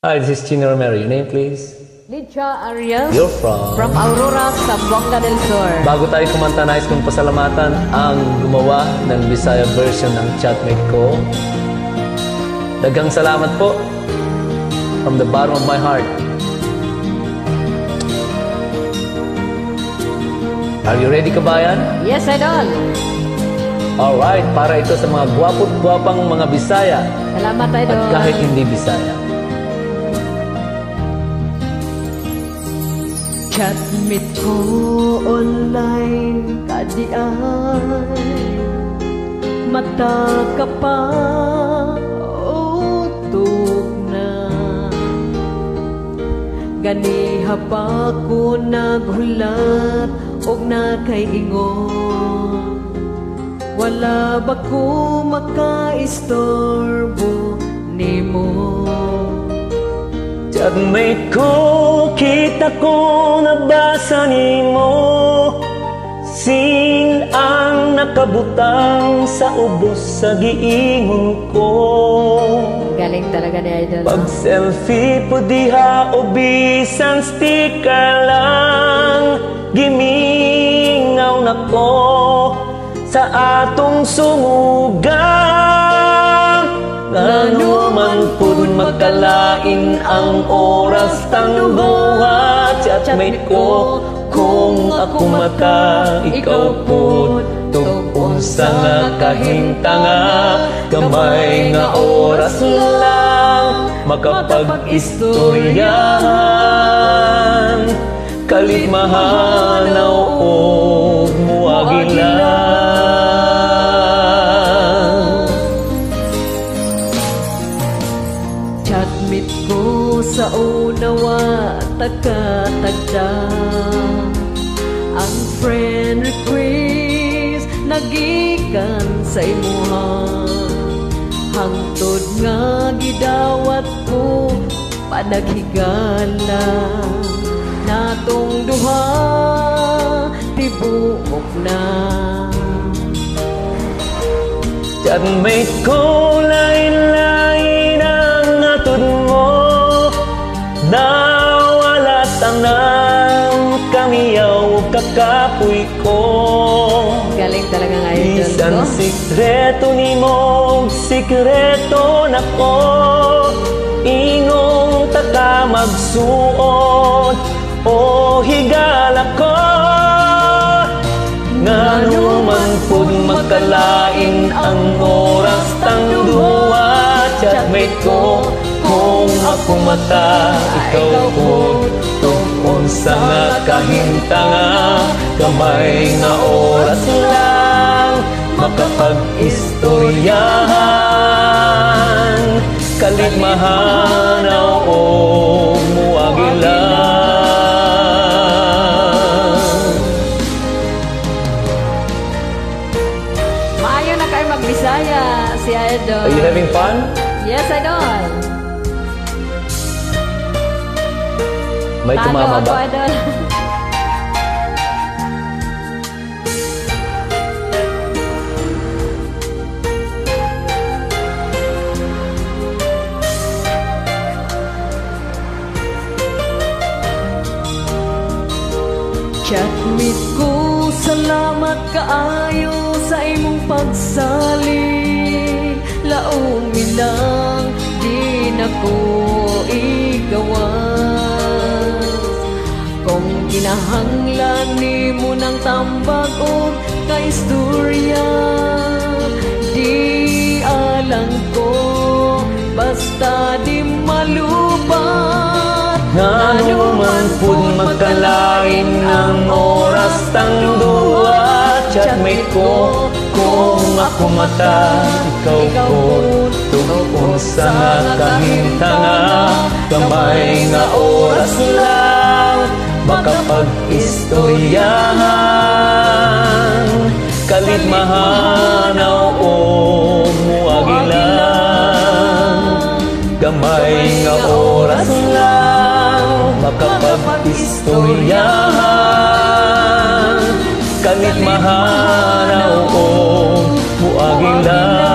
Hi, this is Chino Romero. Your name, please? Licha Arias. You're from? From Aurora, Zamboanga del Sur. Bago tayo kumanta, nais kong pasalamatan ang gumawa ng Bisaya version ng chatmate ko. Daghang salamat po from the bottom of my heart. Are you ready, kabayan? Yes, Idol. Alright, para ito sa mga gwapo't-gwapang mga Bisaya. Salamat, Idol. At kahit hindi Bisaya. Chatmate ko online kadiay, mata ka pa utog na, ganiha pa ko naghulat og na kay ingon, wala ba ko makaistorbo nimo. Chatmate ko, kita ko nabasa nimo, sin ang nakabutang sa ubos sa giingon ko. Galing talaga ni Idol. Pag selfie po diha o bisan sticker lang, gimingaw na ko sa atong sumugang. Ngano man pud magkalain ang oras tang duha, chatmate ko, kung ako mata, ikaw pud tungkol sa nga kahintanga, gamay nga oras lang makapag-istoryahan, kalit mahanaw o muagilan. Chatmate ko sa unawa tagkatagda, ang friend request nagikan sa imuha, hangtod nga gidawat ko panaghigala, natong duha tibuok na. Chatmate ko, lain-lain ang atod mo, nawala tanang kamiyaw kakapoy ko. Galing talaga nga Idol ko. Isang sikreto ni mo, sikreto na ko, ingong taka magsuot o higala ko. Ngano man pud magkalain ang oras tang duha, chatmate ko, kung ako mata, ikaw pud tungkol sa nga kahintanga, gamay nga oras lang makapag-istoryahan, kalit mahanaw o muagilan. Maayo na kayo magbisaya si Idol. Are you having fun? Yes, Idol. May tumama Talo ako, ba? Idol. Chatmate ko, salamat kaayo sa imong pagsali, laumi lang di na ko igawas, kung kinahanglan nimo ng tambag o kaistorya, di alang ko basta di malupat. Ngano man pud magkalain ang oras tang duha, chatmate ko, kung ako mata, ikaw pud tungkol sa nga kahintanga, gamay nga oras lang makapag-istoryahan, kalit mahanaw o muagilan, gamay nga oras lang makapag-istoryahan, kalit mahanaw o muagilan.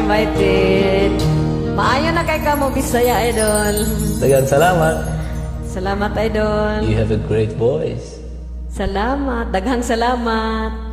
invited. Maayo na kay kamo Bisaya, idol. Daghang salamat. Salamat, idol. You have a great voice. Salamat, daghang salamat.